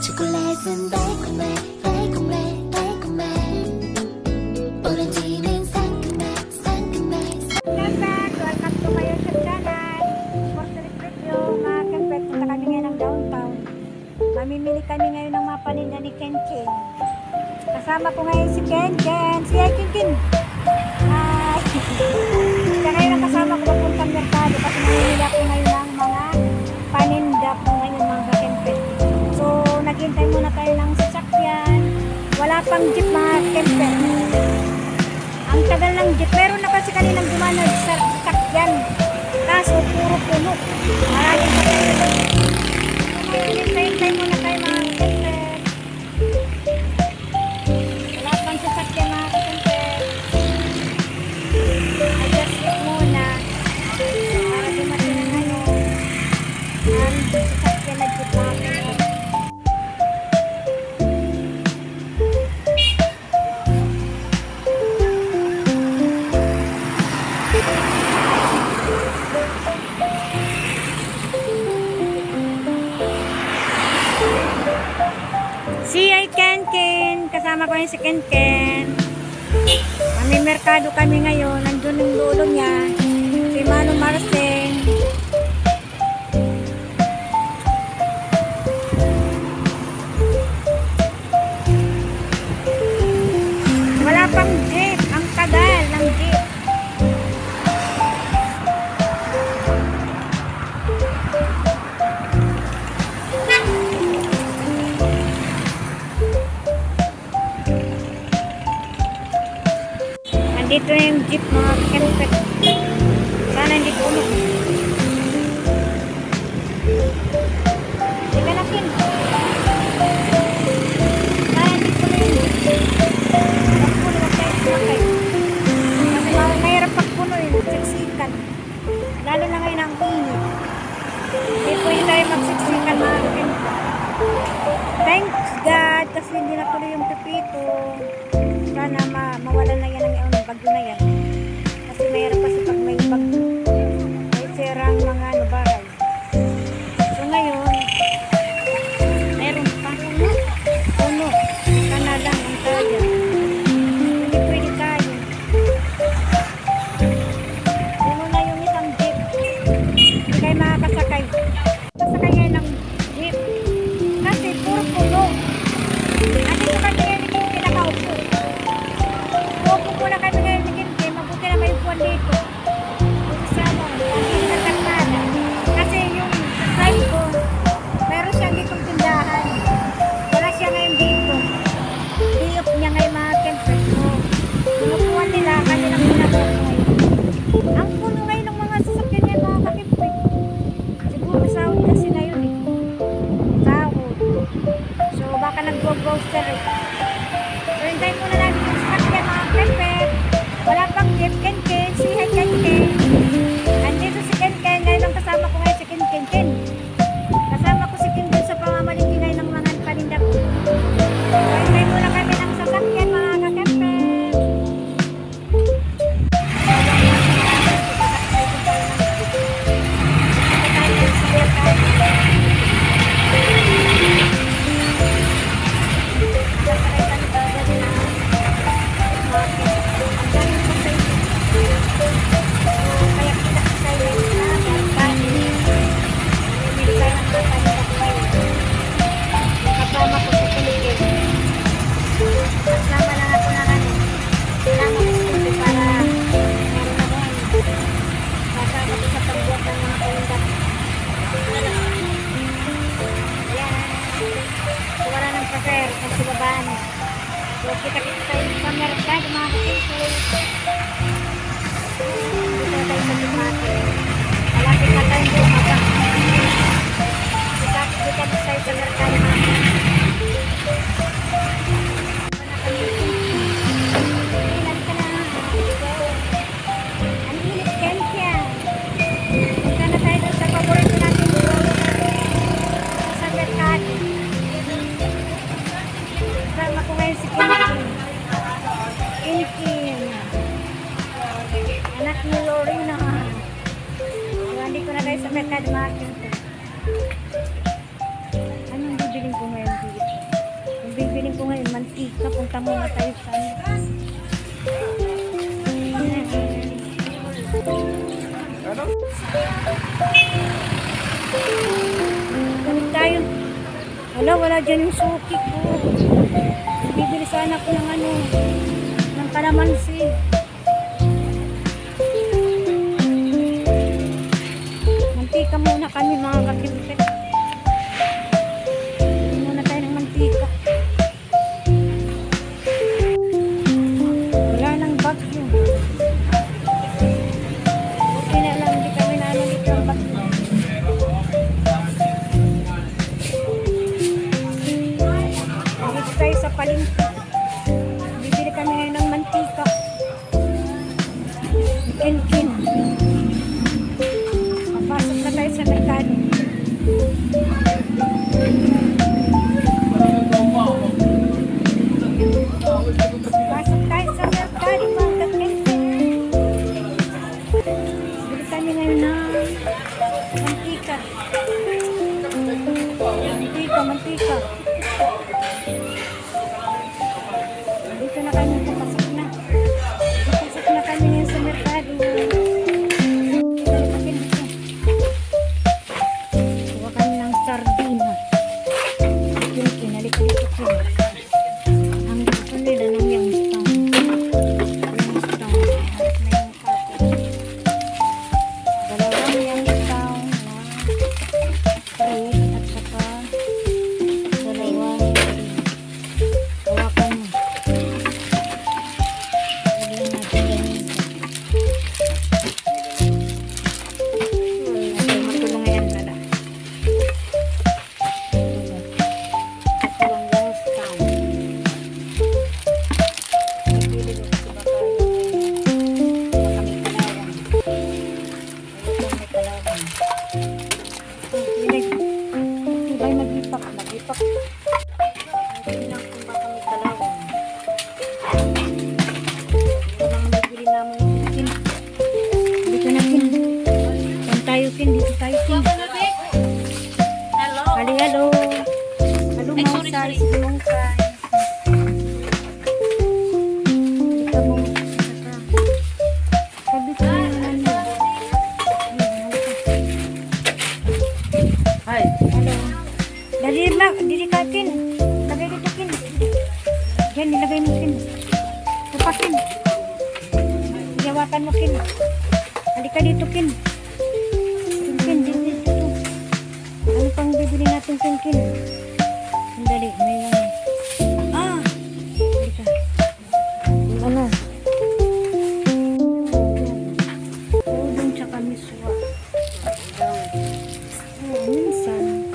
초콜릿은 달콤해 달콤해 달콤해 오렌지는 상큼해 상큼해 Welcome to my YouTube channel. For today's review, mga kempet, punta kami ngayon ng downtown. Mamimili kami ngayon ng mga paninda ni Ken Ken. Kasama ko ngayon si Ken Ken. Si Ken Ken. Hi! Kaya ngayon ang kasama ko papuntang merkado kasi mamimili ako ngayon ng mga paninda po ngayon mga kempet. So, naghintay muna tayo ng sasakyan. Wala pang jeep mga kempet. Ang tagal ng jeep. Meron na kasi kaninang dumana sa sakyan. Kaso puro puno. Maraming sakyan. Hintay muna tayo mga kempet. Wala pang sasakyan mga kempet. Adjust it muna. Para dumating na ngayon. Ang sasakyan na jeep mga kempet. Si Ken Ken, kasama ko yung si Ken Ken. Kami merkado kami ngayon, nandun yung lolo niya, si Mano Marceng. Wala pang jeep, ang tagal ng jeep. Dito na yung jeep mga kempet. Sana hindi puno. Sige na Ken. Sana hindi puno yung jeep. Pag puno, wag tayo sumakay. Kasi mahirap pag puno yung siksikan. Lalo na ngayon ang init. Hindi pwede tayo magsiksikan mga kempet. Thanks God kasi hindi na tuloy yung pipito. Sana mawala na yan ang bagyo na yan. Kasi mayroon kasi pag may bagyo, may sirang mga bahay. So ngayon, mayroon pa puno. Sana lang ang kaya. Hindi pwede tayo. Puno na yung isang jeep. Hindi kayo makakasakay. Kasakay ngayon ng jeep. Kasi puro puno. Ate ko kasi ngayon yung pinakaupo. Opo muna kami ngayon ni Ken Ken. Mabuti na may upuan dito. Kasama, hindi natakada. Kasi yung side ko, meron siyang ditong tindahan. Wala siya ngayon dito. Diop niya ngayon mga Kempet. Yung upuan nila, kanilang pinagawa ngayon. Ang puno ngayon ng mga sasakyan niya mga Kempet. Siguro sahod kasi ngayon eh. Sahod. So baka nag-go-grocer eh. So hintay muna namin yung sasakyan mga Kempet. Wala pang jeep. Ken Ken, si Ken Ken. Andito si Ken Ken. Ngayon ang kasama ko ngayon si Ken Ken Ken. Kasama ko si Ken Ken sa pamamalingki ngayon ng mga paninda ko. So hintay muna kami ng sasakyan mga Kempet. So, kita-kita tayo sa merkado mga kapitol. Dito tayo sa Dumate. Malapit na tayo bumaba. Kita-kita tayo sa merkado mga kapitol. Ang init Kenya. Punta na tayo sa paborito natin sa merkado. Kasama ko ngayon si Ken Ken. Anak ni Lorena. So, hindi ko na kayo sa merkado mga Kempet. Anong bibili bibiling ko ngayon dito. Yung bibiling ko ngayon, mantika. Punta muna tayo sa balik tayo. Wala dyan yung suki ko. Bibili sana ko ng ng kalamansi. Mantika muna kami mga kakibit. Muna tayo ng mantika. Wala nang bagyo. Okay na lang, hindi kami dito ang bagyo. Dito tayo sa palengke. Bibili kami ngayon ng mantika. Kin-kin. Papasok na tayo sa merkado. Pasok tayo sa merkado mga kin-kin. Bibili kami ngayon ng mantika. Mantika. Dito na kami, papasok na. Papasok na kami ngayon sa merkado. Kuha kami ng sardina. Kinalik dito ko. Ang gusto nila ng Youngstown. Youngstown. Harap na yung kape. Dalawang Youngstown na straight at saka dalawang hawakan mo. Lagyan natin yan. Matulong yan nila. Dalawang Youngstown. Pili ko kasi baka may kalawang. Ayun may kalawang. Iba'y nag-ipak. Tingnan kung baka may kalawang. Ito lang ang bibili namin yung kin. Dito na kin. Saan tayo kin? Dito tayo kin. Hello. Hello. Hello Ay, mga sorry. size. Yung size. Dito mo. Sabi ko yung Hi. Hello. Dili ka kin. Lagay dito kin. Diyan, nilagay mo kin. Tupakin. Gawakan mo kin. Halika dito kin. Kin, dito. Ano pang bibili natin kin? Sandali, may halika. Ano? Udong tsaka miswa. Minsan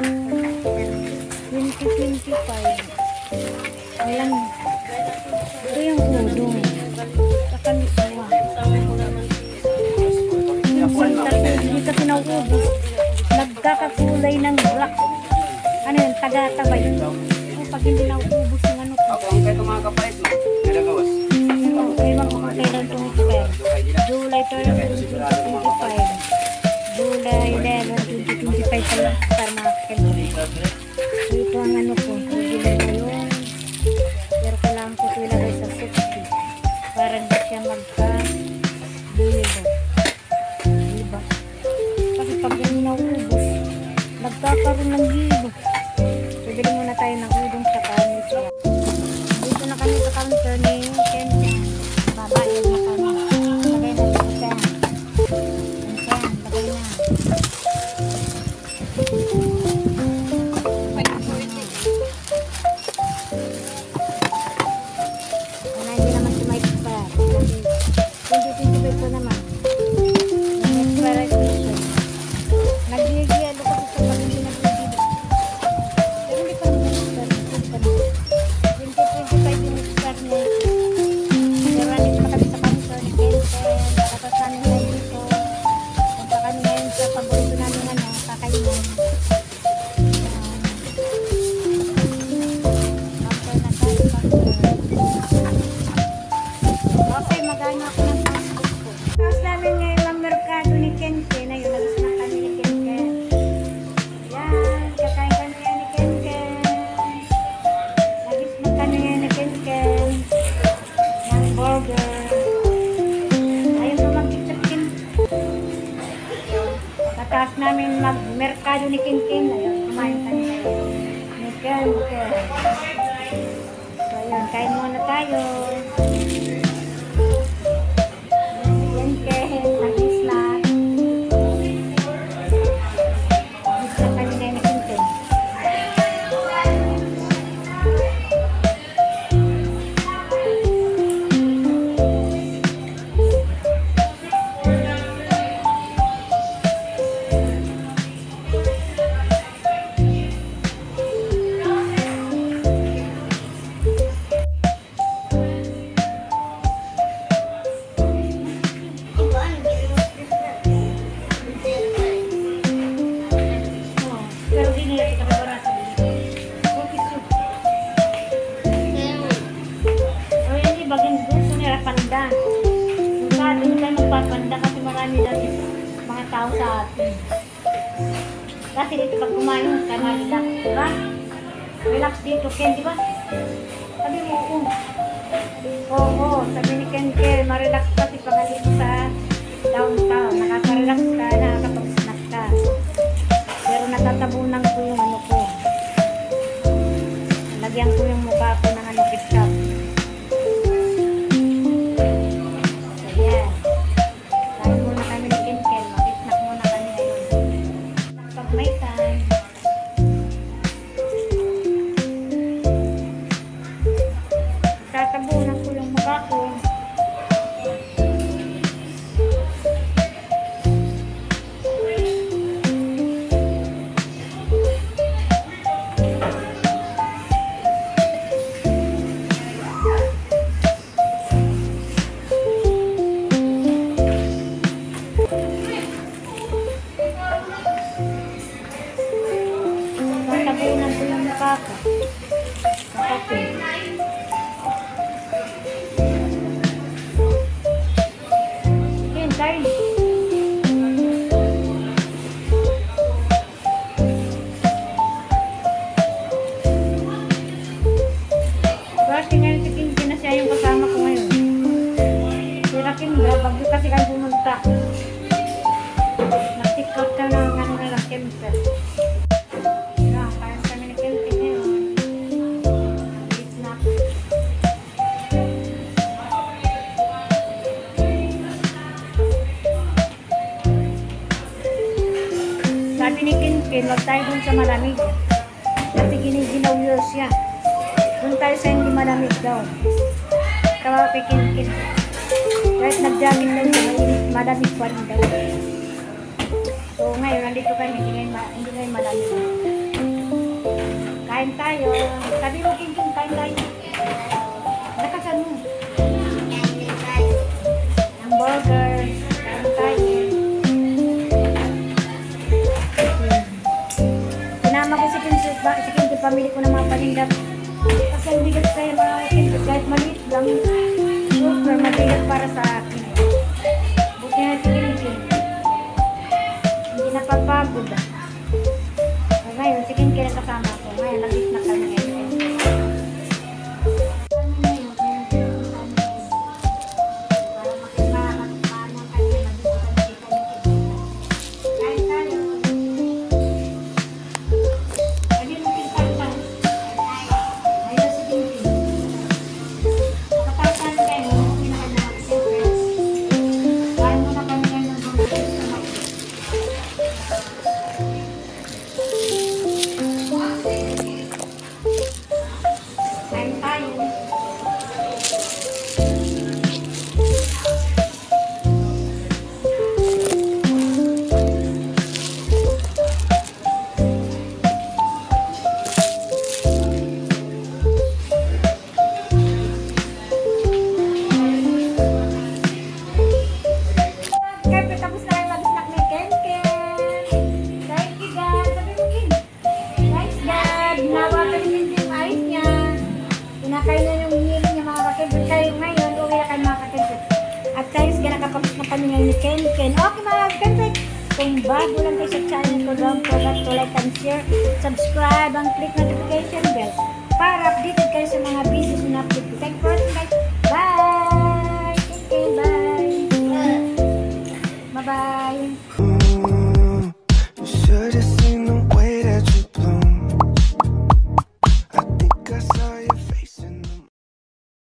2025 ayan, ito yung udong saka miswa. Minsan hindi kasi nauubos, nagkakakulay ng black. Ano yun, taga-tabay. Pag hindi nauubos yung ano ko. Ako ang kayo mga kapait mo. Nilagawas. Ewan ko kung kailan itong expire. July 12, 2025. July 11, 2025 pa lang para makakil. Ito ang ano ko. Bibili ko yun. Pero kailangan ko ito ilagay sa 60. Para hindi siya magka-bulibo. Diba? Kasi pag yan nauubos, nagkakaroon ng gibo. Bibili muna tayo ng udong sa kanin. Dito na kami sa counter ni Kenya. Babayad na kami. Lagay na sa pen. Lagay na. Wala, hindi naman si Mike pa. 2025 ko naman. May expiration. Nag-i-ano ko sa pag hindi nag-i-ano. Pero hindi pa naman expiration. 2025 yung expire na ito. Pero nandito na kami sa counter ni Kenten. Tapos namin na dito. Punta kami ngayon sa paborito namin kakainan. Counter na tayo, counter. Okay, mag-ano ako ng passport ko. Tapos namin ngayon ang merkado ni Kenten. Ayun, nagis na kami ni Kenten. Yan, kakain kami yan ni Kenten. Taas namin mag-merkado ni Kinkin. Ayun, kumain kami ngayon. Ni Kinkin. So, ayun, kain muna tayo. Kinkin, nag-snack. Snack kami ngayon ni Kinkin. Pero di nila kita kabarasa. Okay, so. O yan, baging gusto nila panda. Kung saan, doon tayo magpapanda kasi marami dati mga tao sa atin. Kasi dito pag kumain ka, relax, diba? Relax dito, Ken, diba? Sabi mo, oo, sabi ni Ken, marelax kasi pag dito sa downtown. Nakaka-relax ka, nakakapag-snack ka. Pero natatabunan ko yung ano ko. Lagyan ko yung mukha ko ng ano ketchup. So yeah. Kain muna kami ni Kinkin. Mag-snack muna kami ngayon. Pag may time. Tatabunan ko yung mukha ko. Tatabunan ko yung mukha ko. Okay. Yun, tayo. Kasi ngayon si Kinkin na siya yung kasama ko ngayon. Si Rakin, bago kasi kayo pumunta. Nag-take out ka ng ano na lang, chemical. Yan, kain kami ni Kinkin ngayon. Snack. Sabi ni Kinkin, wag tayo dun sa malamig. Kasi giniginaw siya. Doon tayo sa hindi malamig daw. Tawa kay Kinkin. Kahit nag-jogging daw siya, malamig pa rin daw. So ngayon, nandito kami, hindi ngayon malamig. Kain tayo. Sabi mo Kinkin, kain tayo. Nakasan mo. Ang burger. Kain tayo. Sinama ko si Kinkin, pamili ko ng mga panindat. Kasi ang bigat kayo mga Kinkin, kahit maliit lang, super mabigat para sa akin. Buti na si Kinkin. Hindi napapagod. So, ngayon, si Kinkin ang kasama ko. Ngayon, nag-is na kami ngayon. Para makimahan kami mag-isa si Kinkin. Kain tayo. Sabi mo Kinkin ka. Ayun si Kinkin. Kapag saan kayo, pinakailangan siyempre. Kain muna kami ngayon ng burger sa mga. Kain tayo. Kaya tapos na kayo mag-snack ni Kinkin. Thank you God. Sabi mo Kin. Thanks God. Nawa ka ni Kinkin yung ayos niya. Pinakain na yung hili niya mga kakilbit. Kayo ngayon, uwi na kayo mga kakilbit. At tayo sige nakapagod na kami ngayon ni Kinkin. Okay mga kakilbit. Kung bago lang kayo sa channel ko, don't forget to like and share, subscribe, and click notification bell para updated kayo sa mga videos na upload ko. Thank you for watching guys. Bye! Kinkin, bye! Bye-bye!